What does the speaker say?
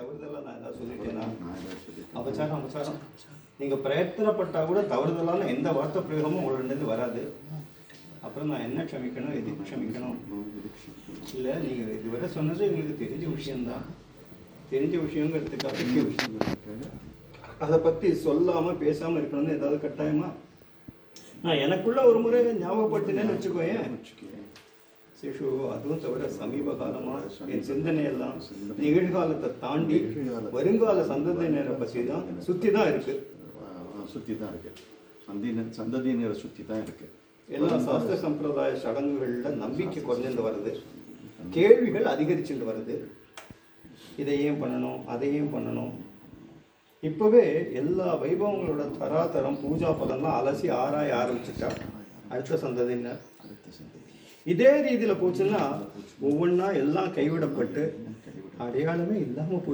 தவறுதலாக நான் ஏதாவது சொல்லிட்டேன்னா அபச்சாரம் நீங்கள் பிரயத்தனப்பட்டால் கூட தவறுதலான எந்த வார்த்தை பிரயோகமும் உங்களிடந்து வராது. அப்புறம் நான் என்ன க்ஷமிக்கணும், எதுக்கு க்ஷமிக்கணும்? இல்லை, நீங்கள் இதுவரை சொன்னது எங்களுக்கு தெரிஞ்ச விஷயம்தான். தெரிஞ்ச விஷயங்கிறதுக்காக விஷயம் அதை பற்றி சொல்லாமல் பேசாமல் இருக்கணும்னு ஏதாவது கட்டாயமா? நான் எனக்குள்ள ஒரு முறை ஞாபகப்படுத்தினேன்னு வச்சுக்கோயேன் சேஷு. அதுவும் தவிர சமீப காலமாக என் சிந்தனையெல்லாம் நிகழ்காலத்தை தாண்டி வருங்கால சந்ததியினரை பற்றி தான் சுற்றி தான் இருக்கு. சந்ததியினரை சுற்றி தான் இருக்கு. எல்லா சாஸ்திர சம்பிரதாய சடங்குகளில் நம்பிக்கை குறைஞ்சிட்டு வருது, கேள்விகள் அதிகரிச்சுட்டு வருது. இதை ஏன் பண்ணணும், அதை ஏன் பண்ணணும்? இப்போவே எல்லா வைபவங்களோட தராதரம் பூஜா பலன்லாம் அலசி ஆராய ஆரம்பிச்சுட்டா அடுத்த சந்ததியினர் இதே ரீதியில் போச்சுன்னா ஒவ்வொன்றா எல்லாம் கைவிடப்பட்டு அடையாளமே இல்லாமல் போயிடும்.